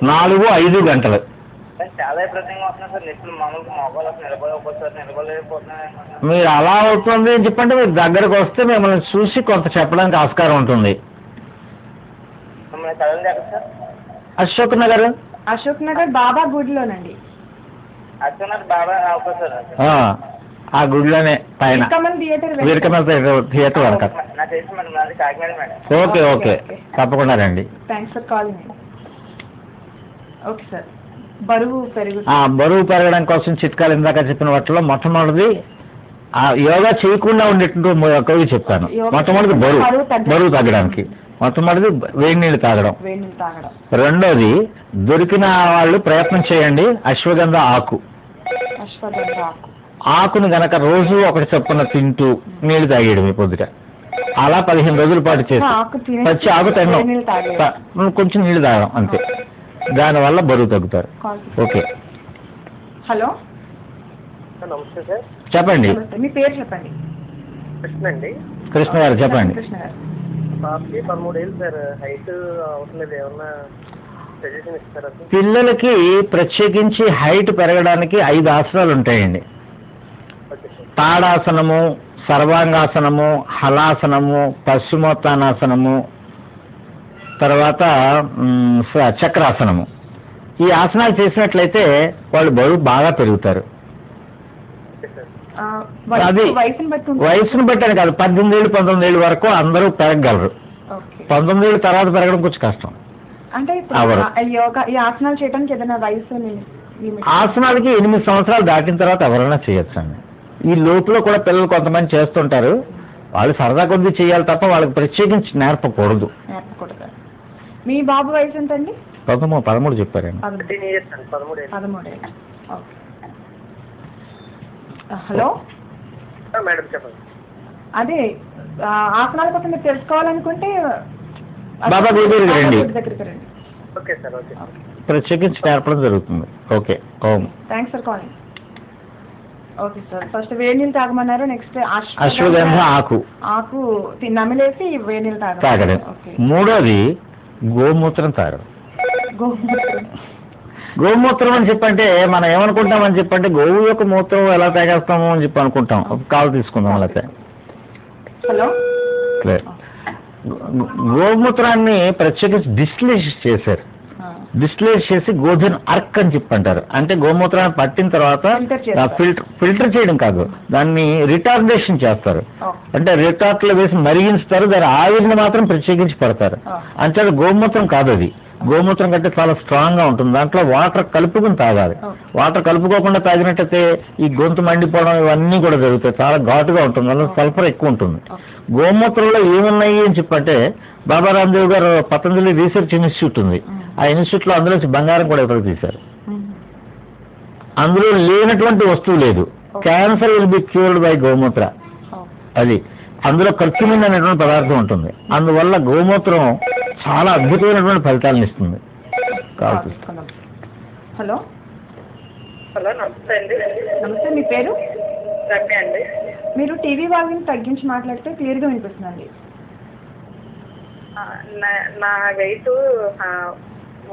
4-5 గంటలు. మీరు అలా అవుతుంది అని చెప్పంటే మీరు దగ్గరకు వస్తే మిమ్మల్ని చూసి కొంత చెప్పడానికి ఆస్కారం ఉంటుంది. అశోక్ నగర్ బాబా గుడిలోనండి. ఆ గుడిలోనే పైన వీరకమల్ థియేటర్ వరకు. ఓకే ఓకే, తప్పకుండా రండి. Thanks for calling. Okay sir. బరువు పెరగడం కోసం చిట్కాలు ఇందాక చెప్పిన వాటిలో మొట్టమొదటిది యోగా చేయకుండా ఉండేటువంటి చెప్తాను. మొట్టమొదటిది బరువు తగ్గడానికి మొట్టమొదటిది వేడి నీళ్ళు తాగడం. రెండోది దొరికిన వాళ్ళు ప్రయత్నం చేయండి, అశ్వగంధ ఆకుని గనక రోజు ఒకటి చొప్పున తింటూ నీళ్లు తాగేయడమే పొద్దుట. అలా 15 రోజుల పాటు చేసి ఆకు తినేసి పచ్చి ఆకు తినడం వేడి నీళ్ళు తాగేయాలి. కొంచెం నీళ్ళు తాగడం అంతే. దానివల్ల బరువు తగ్గుతారు. ఓకే హలో నమస్తే సార్. చెప్పండి. నమస్తే, మీ పేరు చెప్పండి. కృష్ణ అండి. కృష్ణ గారు చెప్పండి. కృష్ణ గారు. బాబుకి 13 ఏళ్ళు సార్. హైట్ అవట్లేదు, ఏమన్నా సజెషన్ ఇస్తారా సార్? పిల్లలకి ప్రత్యేకించి హైట్ పెరగడానికి 5 ఆసనాలు ఉంటాయండి. Okay sir. తాడాసనము, సర్వాంగాసనము, హలాసనము, పశ్చిమోత్తానాసనము, తర్వాత చక్రాసనము. ఈ ఆసనాలు చేసినట్లయితే వాళ్ళు బరువు బాగా పెరుగుతారు. Okay sir. అది వయసుని బట్టి ఉంటుంది. వయసును బట్టి అని కాదు, 18 ఏళ్ళు 19 ఏళ్ళు వరకు అందరూ పెరగగలరు. ఓకే. 19 ఏళ్ళ తర్వాత పెరగడం కొంచెం కష్టం. అంటే ఇప్పుడు అవరు. ఈ ఆసనాలు చేయడానికి ఏదైనా వయసు లిమిట్? ఆసనాలకి 8 సంవత్సరాలు దాటిన తర్వాత ఎవరైనా చేయొచ్చండి. ఈ లోపల కూడా పిల్లలు కొంతమంది చేస్తుంటారు. వాళ్ళు సరదా కొద్ది చేయాలి తప్ప వాళ్ళకి ప్రత్యేకించి నేర్పకూడదు. నేర్పకూడదు. మీ బాబు వయసు ఎంతండి? 13 చెప్పారండి. 13 years అండి. 13 ఏళ్ళు. 13 ఏళ్ళు. ఓకే. హలో మేడం చెప్పండి. అదే ఆసనాల కోసం మీరు తెలుసుకోవాలనుకుంటే బాబా గుడి దగ్గరికి రండి. దగ్గరికి రండి. Okay sir. ఓకే. ప్రత్యేకించి నేర్పడం జరుగుతుంది. ఓకే. ఓం. Thanks for calling. Okay sir, first వేడి నీళ్ళు తాగమన్నారు. నెక్స్ట్ అశ్వగంధ ఆకు ఆకు నమిలేసి వేడి నీళ్ళు తాగడం. ఓకే. మూడోది గోమూత్రం తాగడం. గోమూత్రం. గోమూత్రం అని చెప్పంటే మనం ఏమనుకుంటామని చెప్పంటే గోవు యొక్క మూత్రం ఎలా తాగేస్తాము అని చెప్పి అనుకుంటాం. ఒక కాలు తీసుకుందాం. లేకపోతే హలో గోమూత్రాన్ని ప్రత్యేకించి డిస్టిలేట్ చేశారు. డిస్టిలేట్ చేసి గోధన్ అర్క్ అని చెప్పి అంటారు. అంటే గోమూత్రాన్ని పట్టిన తర్వాత ఫిల్టర్ చేయడం కాదు, దాన్ని రిటార్డేషన్ చేస్తారు. అంటే రిటార్ట్లో వేసి మరిగించుతారు. దాని ఆవిరిని మాత్రం ప్రత్యేకించి పడతారు. అంటే గోమూత్రం కాదు, అది గోమూత్రం కంటే చాలా స్ట్రాంగ్ గా ఉంటుంది. దాంట్లో వాటర్ కలుపుకుని తాగాలి. వాటర్ కలుపుకోకుండా తాగినట్టయితే ఈ గొంతు మండిపోవడం ఇవన్నీ కూడా జరుగుతాయి. చాలా ఘాటుగా ఉంటుంది, అందులో సల్ఫర్ ఎక్కువ ఉంటుంది. గోమూత్రంలో ఏమున్నాయి అని చెప్పంటే బాబా రామ్దేవ్ గారు పతంజలి రీసెర్చ్ ఇన్స్టిట్యూట్ ఉంది. ఆ ఇన్స్టిట్యూట్ లో అందులో బంగారం కూడా ఎదురు తీశారు. అందులో లేనటువంటి వస్తువు లేదు. Cancer will be cured by gomutra. అది అందులో కర్క్యూమిన్ అనేటువంటి పదార్థం ఉంటుంది. అందువల్ల గోమూత్రం చాలా అద్భుతమైనటువంటి ఫలితాలను ఇస్తుంది. హలో హలో నమస్తే అండి. నమస్తే, మీ పేరు? రమ్య అండి. మీరు టీవీ వాల్యూమ్ తగ్గించి మాట్లాడితే క్లియర్గా వినిపిస్తుందండి. నా వెయిట్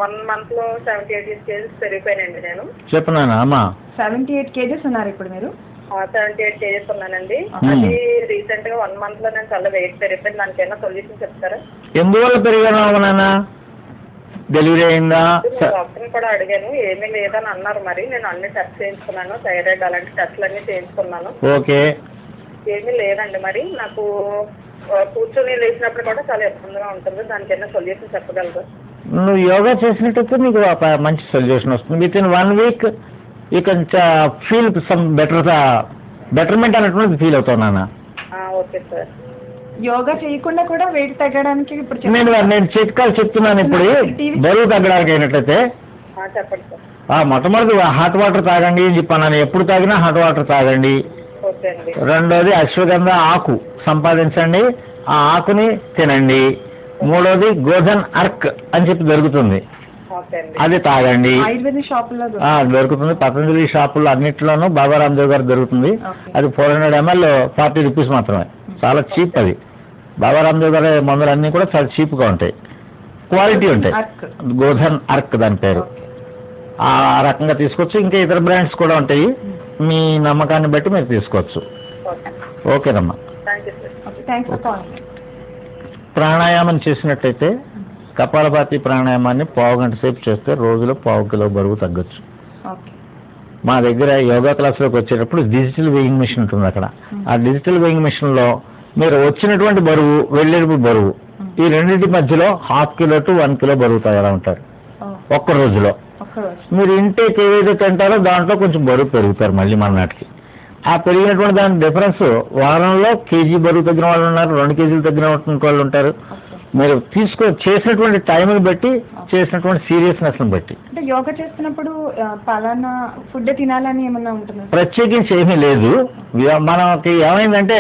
1 month లో 78 kgs పెరిగిపోయానండి. నేను చెప్పనా అమ్మా? 78 kgs ఉన్నారు ఇప్పుడు మీరు? 78 kgs ఉన్నానండి. అది రీసెంట్ గా 1 month లో నేను చాలా వెయిట్ పెరిగిపోయింది. దానికి ఏమైనా సొల్యూషన్ చెప్తారా? ఎందువల్ల పెరిగాను నాన్న? డెలివరీ అయిందా? డాక్టర్ని కూడా అడిగాను, ఏమీ లేదని అన్నారు. మరి నేను అన్ని టెస్ట్ చేయించుకున్నాను, థైరాయిడ్ అలాంటి టెస్ట్లు అన్ని చేయించుకున్నాను. ఓకే. ఏమీ లేదండి. మరి నాకు కూర్చొని లేచినప్పుడు కూడా చాలా ఇబ్బందిగా ఉంటుంది. దానికి ఏమైనా సొల్యూషన్ చెప్పగలరు? నువ్వు యోగా చేసినట్టయితే నీకు మంచి సొల్యూషన్ వస్తుంది. With in 1 week you can feel some betterment అనేటువంటిది ఫీల్ అవుతావు నాన్న. Okay sir. యోగా చేయకుండా కూడా వెయిట్ తగ్గడానికి ఇప్పుడు నేను చిట్కాలు చెప్తున్నాను. ఇప్పుడు బరువు తగ్గడానికి అయినట్లయితే చెప్పండి సార్. మొట్టమొదటి హాట్ వాటర్ తాగండి అని చెప్పాను. ఎప్పుడు తాగినా హాట్ వాటర్ తాగండి. రెండోది అశ్వగంధ ఆకు సంపాదించండి, ఆ ఆకుని తినండి. మూడోది గోధన్ అర్క్ అని చెప్పి దొరుకుతుంది, అది తాగండి. దొరుకుతుంది పతంజలి షాపుల్లో అన్నింటిలోనూ. బాబా రామ్దేవ్ గారు దొరుకుతుంది. అది 400 ml 40 rupees మాత్రమే. చాలా చీప్ అది. బాబా రామ్దేవ్ గారి మందులు అన్నీ కూడా చాలా చీప్గా ఉంటాయి, క్వాలిటీ ఉంటాయి. గోధన్ అర్క్ దాని పేరు. ఆ రకంగా తీసుకోవచ్చు. ఇంకా ఇతర బ్రాండ్స్ కూడా ఉంటాయి, మీ నమ్మకాన్ని బట్టి మీరు తీసుకోవచ్చు. ఓకేనమ్మా. ప్రాణాయామం చేసినట్టయితే కపాలభాతి ప్రాణాయామాన్ని 1/2 గంట సేపు చేస్తే రోజులో 1/2 కిలో బరువు తగ్గొచ్చు. మా దగ్గర యోగా క్లాస్లోకి వచ్చేటప్పుడు డిజిటల్ వెయింగ్ మిషన్ ఉంటుంది. అక్కడ ఆ డిజిటల్ వెయింగ్ మిషన్లో మీరు వచ్చినటువంటి బరువు, వెళ్ళేటప్పుడు బరువు, ఈ రెండింటి మధ్యలో 1/2 kilo to 1 kilo బరువు తయారు ఉంటారు ఒక్క రోజులో. మీరు ఇంటేక్ ఏదైతే తింటారో దాంట్లో కొంచెం బరువు పెరుగుతారు మళ్ళీ మర్నాటికి. ఆ పెరిగినటువంటి దాని డిఫరెన్స్ వారంలో కేజీ బరువు తగ్గిన వాళ్ళు ఉన్నారు, 2 kgs తగ్గిన వాళ్ళు ఉంటారు. మీరు చేసినటువంటి టైంని బట్టి, చేసినటువంటి సీరియస్నెస్ని బట్టి. అంటే యోగా చేస్తున్నప్పుడు పలానా ఫుడ్ తినాలని ఏమన్నా ఉంటుంది? ప్రత్యేకించి ఏమీ లేదు. మనకి ఏమైందంటే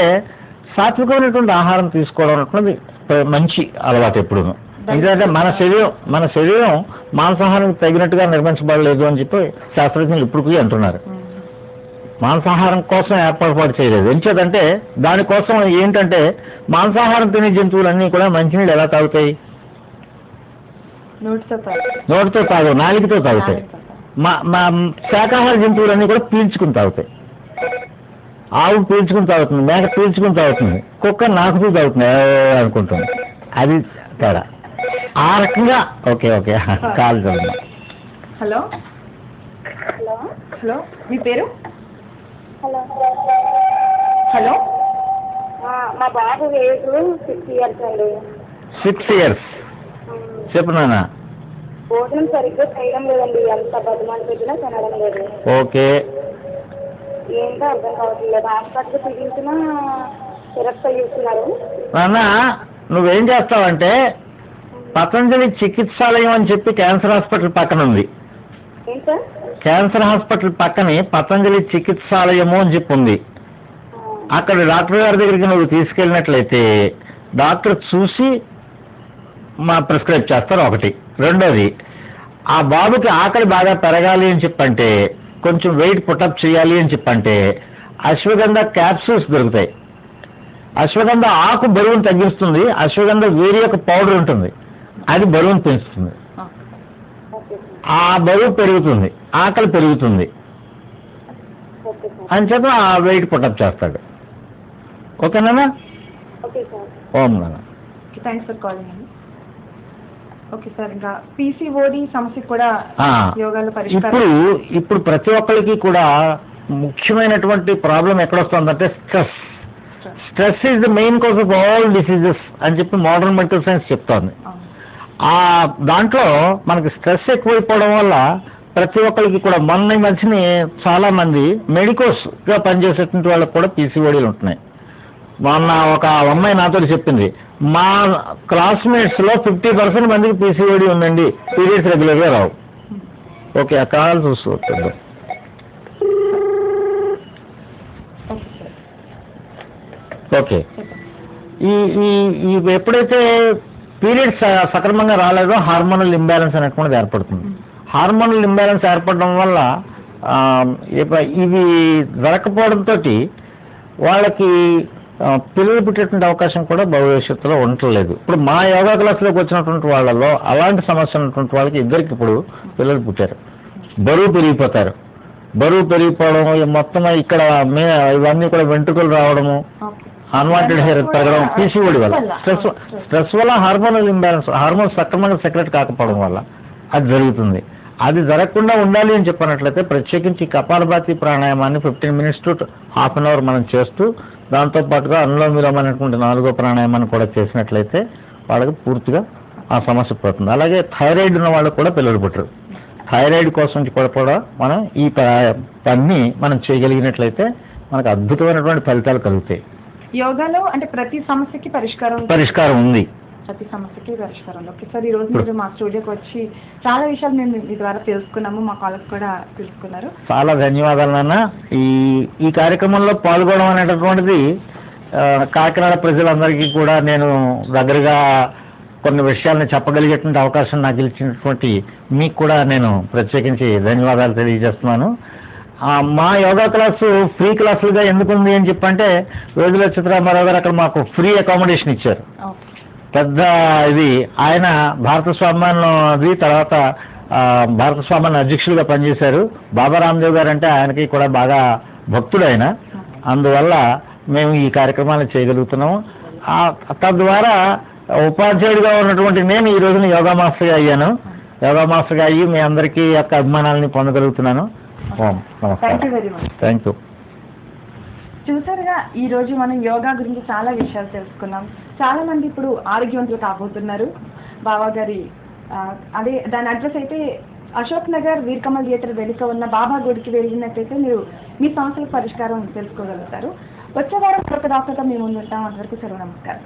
సాత్వికమైనటువంటి ఆహారం తీసుకోవడం అన్నది మంచి అలవాటు ఎప్పుడు. ఎందుకంటే మన శరీరం మాంసాహారానికి తగినట్టుగా నిర్మించబడలేదు అని చెప్పి శాస్త్రజ్ఞులు ఇప్పటికీ అంటున్నారు. మాంసాహారం కోసం ఏర్పాటు చేయలేదు. ఎంచేదంటే దానికోసం ఏంటంటే మాంసాహారం తినే జంతువులన్నీ కూడా మంచినీళ్ళు ఎలా తాగుతాయి? నోటితో తాగు, నాలుగుతో తాగుతాయి. మా శాకాహార జంతువులన్నీ కూడా పీల్చుకుని తాగుతాయి. ఆవు పీల్చుకుని తాగుతుంది, మేక పీల్చుకుని తాగుతుంది, కుక్క నాకుతూ తాగుతుంది అనుకుంటుంది. అది తేడా. ఆ రకంగా ఓకే కాల్ చదువు. హలో హలో హలో మీ పేరు? హలో హలో మా బాబు ఏజ్ 6 years అండి. 6 years. చెప్పు నాన్న. భోజనం సరిగ్గా చేయడం లేదండి, ఎంత బదుమాలు పెట్టినా తినడం లేదు. ఓకే. ఏంటో అర్థం కావట్లేదు. హాస్పిటల్ చూపించినా సిరప్స్ ఇస్తున్నారు. నాన్న నువ్వేం చేస్తావంటే పతంజలి చికిత్సాలయం అని చెప్పి క్యాన్సర్ హాస్పిటల్ పక్కన ఉంది. ఏంటి సార్? క్యాన్సర్ హాస్పిటల్ పక్కనే పతంజలి చికిత్సాలయము అని చెప్పి ఉంది. అక్కడ డాక్టర్ గారి దగ్గరికి నువ్వు తీసుకెళ్ళినట్లయితే డాక్టర్ చూసి ప్రిస్క్రైబ్ చేస్తారు. ఒకటి. రెండోది, ఆ బాబుకి ఆకలి బాగా పెరగాలి అని చెప్పంటే, కొంచెం వెయిట్ పుటప్ చేయాలి అని చెప్పంటే అశ్వగంధ క్యాప్సూల్స్ దొరుకుతాయి. అశ్వగంధ ఆకు బరువును తగ్గిస్తుంది. అశ్వగంధ వేరే యొక్క పౌడర్ ఉంటుంది, అది బరువును పెంచుతుంది. ఆ బరువు పెరుగుతుంది, ఆకలి పెరుగుతుంది అని చెప్పి ఆ వెయిట్ పుటప్ చేస్తాడు. ఓకేనా? Okay sir. ఓం నాన్న. థ్యాంక్స్ ఫర్ కాలింగ్ అండి. ఓకే సార్, ఇంకా పీసీఓడి సమస్యకు కూడా యోగాలో పరిష్కారం. ఇప్పుడు ప్రతి ఒక్కరికి కూడా ముఖ్యమైనటువంటి ప్రాబ్లం ఎక్కడొస్తుందంటే stress is the main cause of all diseases అని చెప్పి మోడర్న్ మెడికల్ సైన్స్ చెప్తోంది. ఆ దాంట్లో మనకి స్ట్రెస్ ఎక్కువైపోవడం వల్ల ప్రతి ఒక్కరికి కూడా మొన్న మధ్యని చాలా మంది మెడికోస్గా పనిచేసేటువంటి వాళ్ళకి కూడా పీసీఓడీలు ఉంటున్నాయి. మొన్న ఒక అమ్మాయి నాతో చెప్పింది, మా క్లాస్మేట్స్లో 50% మందికి పీసీఓడీ ఉందండి, పీరియడ్స్ రెగ్యులర్గా రావు. ఓకే, ఆ కాల్ చూస్తుంది. ఓకే, ఈ ఎప్పుడైతే పీరియడ్స్ సక్రమంగా రాలేదో హార్మోనల్ ఇంబ్యాలెన్స్ అనేటువంటిది ఏర్పడుతుంది. హార్మోనల్ ఇంబ్యాలెన్స్ ఏర్పడడం వల్ల ఇవి జరగకపోవడంతో వాళ్ళకి పిల్లలు పుట్టేటువంటి అవకాశం కూడా భవిష్యత్తులో ఉండట్లేదు. ఇప్పుడు మా యోగా క్లాసులోకి వచ్చినటువంటి వాళ్ళలో అలాంటి సమస్య ఉన్నటువంటి వాళ్ళకి ఇద్దరికి ఇప్పుడు పిల్లలు పుట్టారు. బరువు పెరిగిపోతారు. బరువు పెరిగిపోవడం మొత్తం ఇక్కడ ఇవన్నీ కూడా వెంట్రుకలు రావడము, అన్వాంటెడ్ హెయిర్ పెరగడం పీసీఓడి వల్ల. స్ట్రెస్ వల్ల హార్మోనల్ ఇంబ్యాలెన్స్, హార్మోన్స్ సక్రమంగా సెక్రెట్ కాకపోవడం వల్ల అది జరుగుతుంది. అది జరగకుండా ఉండాలి అని చెప్పినట్లయితే ప్రత్యేకించి కపాలభాతి ప్రాణాయామాన్ని 15 minutes to ½ hour మనం చేస్తూ దాంతోపాటుగా అనులోమ విలోమ అనేటువంటి 4వ ప్రాణాయామాన్ని కూడా చేసినట్లయితే వాళ్ళకి పూర్తిగా ఆ సమస్య పోతుంది. అలాగే థైరాయిడ్ ఉన్న వాళ్ళకు కూడా పిల్లలు పుట్టరు. థైరాయిడ్ కోసం కూడా మనం ఈ పని మనం చేయగలిగినట్లయితే మనకు అద్భుతమైనటువంటి ఫలితాలు కలుగుతాయి. యోగాలో అంటే ప్రతి సమస్యకి పరిష్కారం ఉంది. ప్రతి సమస్యకి పరిష్కారం. ఓకే సార్, ఈ రోజు మీరు మా స్టూడియోకి వచ్చి చాలా విషయాలు మేము మీ ద్వారా తెలుసుకున్నాము, మా కాలేజ్ కూడా తెలుసుకున్నారు. చాలా ధన్యవాదాలు నాన్న. ఈ కార్యక్రమంలో పాల్గొనడం అనేటటువంటిది కాకినాడ ప్రజలందరికీ కూడా నేను దగ్గరగా కొన్ని విషయాలను చెప్పగలిగేటువంటి అవకాశం నాకు ఇచ్చినటువంటి మీకు కూడా నేను ప్రత్యేకించి ధన్యవాదాలు తెలియజేస్తున్నాను. మా యోగా క్లాసు ఫ్రీ క్లాసులుగా ఎందుకుంది అని చెప్పంటే రోజుల చిత్రామారావు గారు అక్కడ మాకు ఫ్రీ అకామిడేషన్ ఇచ్చారు. పెద్ద ఇది ఆయన భారతస్వామ్యాన్ని తర్వాత భారతస్వామ్యాన్ని అధ్యక్షులుగా పనిచేశారు. బాబా రామ్దేవ్ గారు అంటే ఆయనకి కూడా బాగా భక్తుడు ఆయన. అందువల్ల మేము ఈ కార్యక్రమాన్ని చేయగలుగుతున్నాము. తద్వారా ఉపాధ్యాయుడిగా ఉన్నటువంటి నేను ఈ రోజున యోగా మాస్టర్గా అయ్యాను. యోగా మాస్టర్గా అయ్యి మీ అందరికీ యొక్క అభిమానాలని పొందగలుగుతున్నాను. ఓం నమస్కారం. Thank you. చూసారుగా ఈ రోజు మనం యోగా గురించి చాలా విషయాలు తెలుసుకున్నాం. చాలా మంది ఇప్పుడు ఆరోగ్యవంతులు కాబోతున్నారు. బాబా గారి అదే దాని అడ్రస్ అయితే అశోక్ నగర్ వీర్కమల్ థియేటర్ వెనుక ఉన్న బాబా గుడికి వెళ్ళినట్టయితే మీరు మీ సమస్యలకు పరిష్కారం తెలుసుకోగలుగుతారు. వచ్చే వారం ఒక డాక్టర్తో మేము ముందుంటాం. అంతవరకు సెలవు. నమస్కారం.